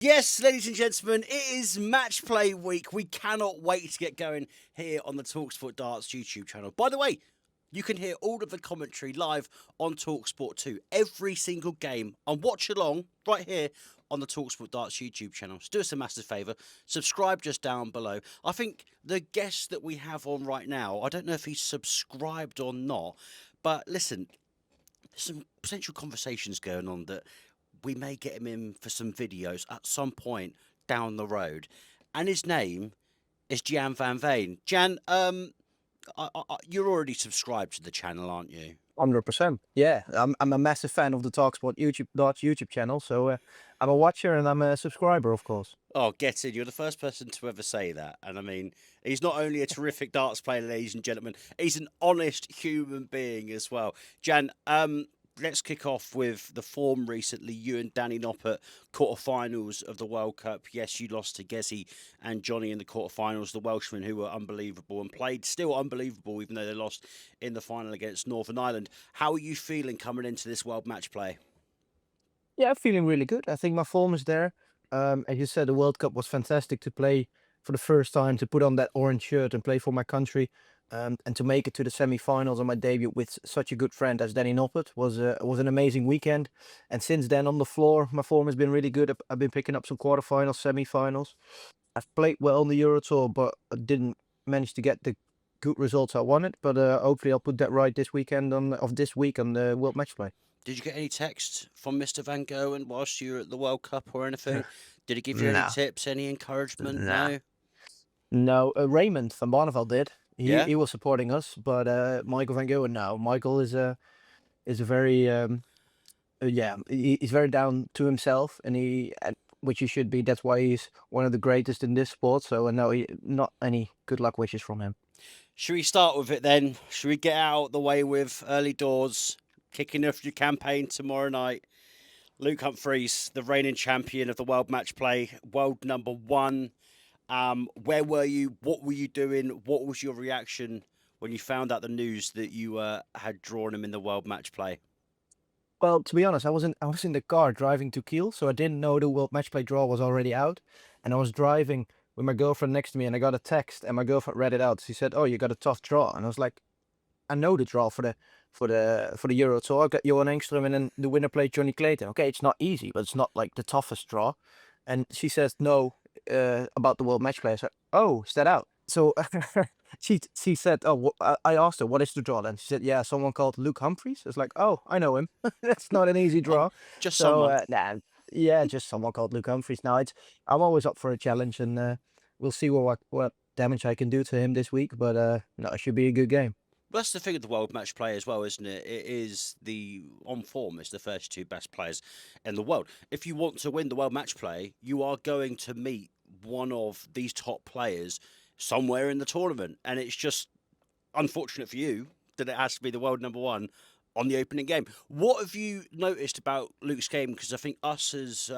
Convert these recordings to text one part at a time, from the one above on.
Yes, ladies and gentlemen, it is match play week. We cannot wait to get going here on the talkSPORT Darts YouTube channel. By the way, you can hear all of the commentary live on talkSPORT 2 every single game and watch along right here on the talkSPORT Darts YouTube channel. So do us a massive favour, subscribe just down below. I think the guest that we have on right now, I don't know if he's subscribed or not, but listen, there's some potential conversations going on that we may get him in for some videos at some point down the road. And his name is Gian van Veen. Jan, you're already subscribed to the channel, aren't you? 100%. Yeah, I'm a massive fan of the talkSPORT YouTube channel, so I'm a watcher and I'm a subscriber, of course. Oh, get in. You're the first person to ever say that. And I mean, he's not only a terrific darts player, ladies and gentlemen, he's an honest human being as well. Jan, let's kick off with the form recently. You and Danny Noppert, quarterfinals of the World Cup. Yes, you lost to Gezi and Johnny in the quarterfinals, the Welshmen who were unbelievable and played still unbelievable, even though they lost in the final against Northern Ireland. How are you feeling coming into this World Match Play? Yeah, I'm feeling really good. I think my form is there. As you said, the World Cup was fantastic to play for the first time, to put on that orange shirt and play for my country, and to make it to the semi-finals on my debut with such a good friend as Danny Noppert was an amazing weekend. And since then, on the floor, my form has been really good. I've been picking up some quarterfinals, semi-finals. I've played well on the Euro Tour, but I didn't manage to get the good results I wanted. But hopefully, I'll put that right this weekend of this week on the World Matchplay. Did you get any text from Mr. Van Gogh whilst you were at the World Cup or anything? Did he give you any No, tips, any encouragement? no, No? no. Raymond van Barneveld did. He Yeah? he was supporting us, but Michael van Gogh, no. Michael is a very yeah, he's very down to himself, and which he should be. That's why he's one of the greatest in this sport. So no, not any good luck wishes from him. Should we start with it then? Should we get out the way with early doors, kicking off your campaign tomorrow night? Luke Humphries, the reigning champion of the World Match Play, world number one. Where were you? What were you doing? What was your reaction when you found out the news that you had drawn him in the World Match Play? Well, to be honest, I was in the car driving to Kiel, so I didn't know the World Matchplay draw was already out, and I was driving with my girlfriend next to me, and I got a text, and my girlfriend read it out. She said, "Oh, you got a tough draw," and I was like, "I know the draw for the Euro Tour. I got Johan Engström, and then the winner played Johnny Clayton. Okay, it's not easy, but it's not like the toughest draw." And she says no about the World Matchplay. I said, "Oh, is that out?" So she said, "Oh, I asked her what is the draw?" Then she said, "Yeah, someone called Luke Humphries." It's like, "Oh, I know him. That's not an easy Oh, draw." just So someone. nah, yeah, just someone called Luke Humphries. Now I'm always up for a challenge, and we'll see what damage I can do to him this week. But no, it should be a good game. Well, that's the thing of the World Match Play as well, isn't it? It is the on form. It's the 32 best players in the world. If you want to win the World Match Play, you are going to meet one of these top players somewhere in the tournament, and it's just unfortunate for you that it has to be the world number one on the opening game. What have you noticed about Luke's game? Because I think us as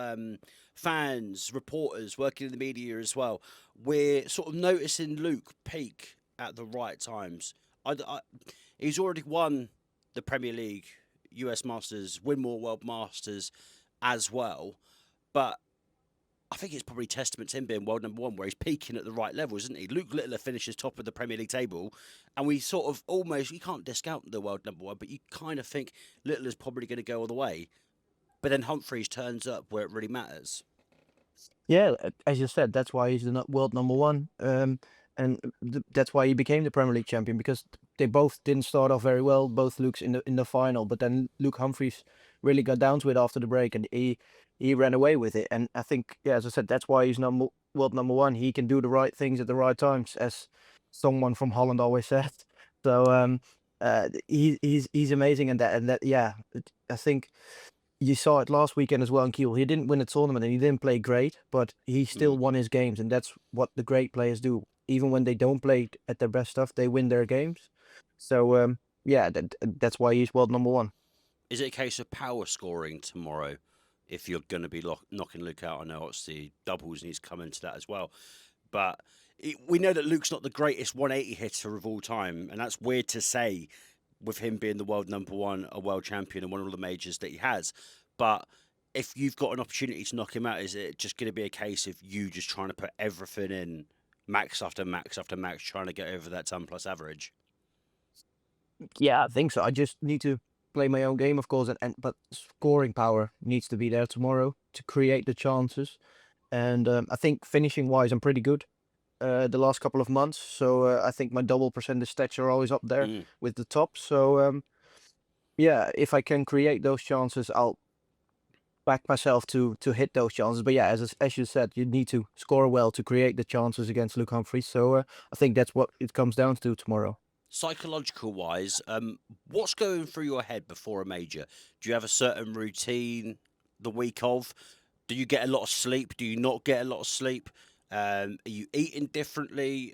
fans, reporters, working in the media as well, we're sort of noticing Luke peak at the right times. I, he's already won the Premier League, US Masters, win more World Masters as well. But I think it's probably testament to him being world number one, where he's peaking at the right level, isn't he? Luke Littler finishes top of the Premier League table, and we sort of almost, you can't discount the world number one, but you kind of think Littler's probably going to go all the way. But then Humphries turns up where it really matters. Yeah, as you said, that's why he's the world number one, and that's why he became the Premier League champion, because they both didn't start off very well, both Lukes in the final. But then Luke Humphries really got down to it after the break, and he ran away with it. And I think, yeah, as I said, that's why he's world number one. He can do the right things at the right times, as someone from Holland always said. So he's amazing, and that yeah, I think you saw it last weekend as well in Kiel. He didn't win a tournament and he didn't play great, but he still Mm. won his games, and that's what the great players do. Even when they don't play at their best stuff, they win their games. So yeah, that's why he's world number one. Is it a case of power scoring tomorrow if you're going to be knocking Luke out? I know it's the doubles needs to come into that as well. But we know that Luke's not the greatest 180 hitter of all time, and that's weird to say with him being the world number one, a world champion, and one of the majors that he has. But if you've got an opportunity to knock him out, is it just going to be a case of you just trying to put everything in, max after max after max, trying to get over that 10+ average? Yeah, I think so. I just need to play my own game, of course, and but scoring power needs to be there tomorrow to create the chances. And I think finishing wise, I'm pretty good the last couple of months. So I think my double percentage stats are always up there Mm. with the top. So yeah, if I can create those chances, I'll back myself to hit those chances. But yeah, as you said, you need to score well to create the chances against Luke Humphries. So I think that's what it comes down to tomorrow. Psychological wise, what's going through your head before a major? Do you have a certain routine the week of? Do you get a lot of sleep? Do you not get a lot of sleep? Are you eating differently?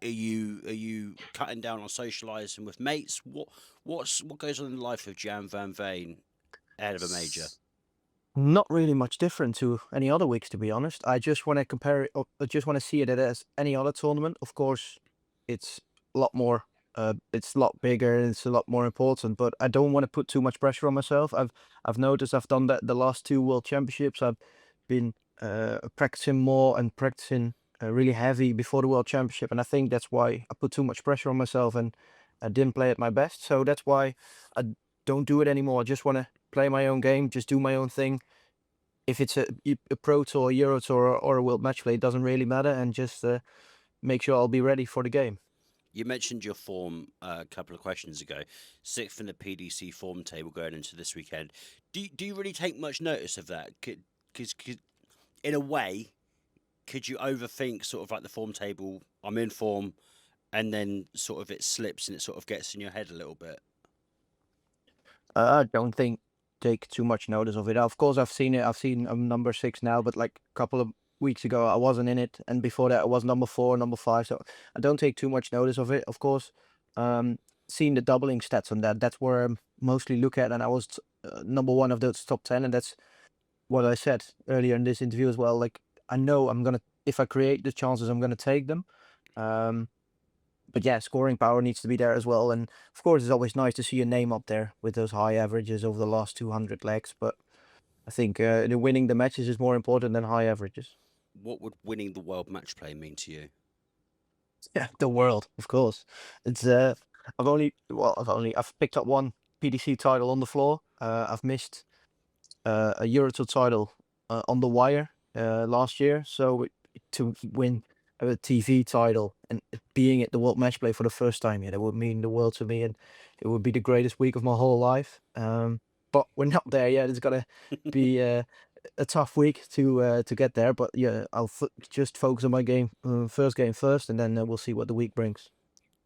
Are you cutting down on socialising with mates? What goes on in the life of Gian van Veen ahead of a major? Not really much different to any other weeks, to be honest. I just want to compare it. I just want to see it as any other tournament. Of course, it's a lot more. It's a lot bigger and it's a lot more important. But I don't want to put too much pressure on myself. I've noticed I've done that the last two World Championships. I've been practicing more and practicing really heavy before the World Championship, and I think that's why I put too much pressure on myself and I didn't play at my best. So that's why I don't do it anymore. I just want to play my own game, just do my own thing. If it's a Pro Tour, a Euro Tour, or a World Matchplay, it doesn't really matter, and just make sure I'll be ready for the game. You mentioned your form a couple of questions ago, sixth in the PDC form table going into this weekend. Do you really take much notice of that? Because in a way, could you overthink sort of like the form table? I'm in form, and then sort of it slips and it sort of gets in your head a little bit. I don't think take too much notice of it. Of course, I've seen it. I've seen number 6 now, but like a couple of weeks ago, I wasn't in it, and before that, I was number 4, number 5. So I don't take too much notice of it. Of course, um, seeing the doubling stats on that, that's where I mostly look at, and I was number 1 of those top 10, and that's what I said earlier in this interview as well. Like I know I'm gonna, if I create the chances, I'm gonna take them. Um, but yeah, scoring power needs to be there as well. And of course, it's always nice to see your name up there with those high averages over the last 200 legs. But I think winning the matches is more important than high averages. What would winning the World Matchplay mean to you? Yeah, the world, of course. It's I've picked up one PDC title on the floor. I've missed a Euro Tour title on the wire last year. So to win a TV title and being at the World Matchplay for the first time, yeah, that would mean the world to me, and it would be the greatest week of my whole life. But we're not there yet. It's gonna be a tough week to get there. But yeah, I'll just focus on my game, first game first, and then we'll see what the week brings.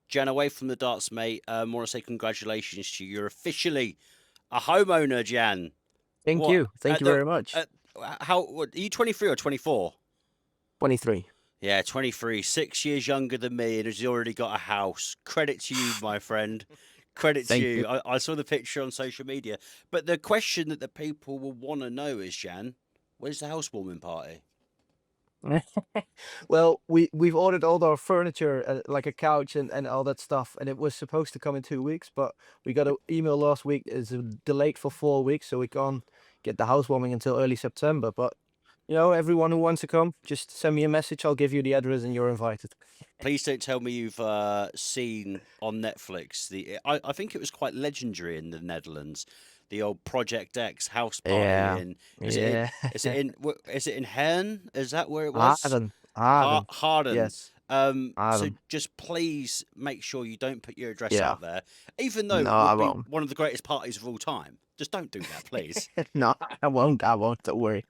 Jan, away from the darts, mate, I want to say congratulations to you. You're officially a homeowner, Jan. Thank What you. Thank at you the very much. at how what, are you 23 or 24? 23. Yeah, 23, 6 years younger than me, and has already got a house. Credit to you, my friend. Credit to Thank you. you. I saw the picture on social media. But the question that the people will want to know is, Jan, where's the housewarming party? Well, we've ordered all our furniture, like a couch and all that stuff, and it was supposed to come in 2 weeks, but we got an email last week is delayed for 4 weeks, so we can't get the housewarming until early September. But everyone who wants to come, just send me a message. I'll give you the address, and you're invited. Please don't tell me you've seen on Netflix I think it was quite legendary in the Netherlands, the old Project X house party Yeah, in yeah. is it in Herne? Is that where it was? Harden, Harden, Harden. yes, So Harden. just please make sure you don't put your address Yeah, out there, even though no, it I would be won't. one of the greatest parties of all time. Just don't do that, please. No, I won't. I won't. Don't worry.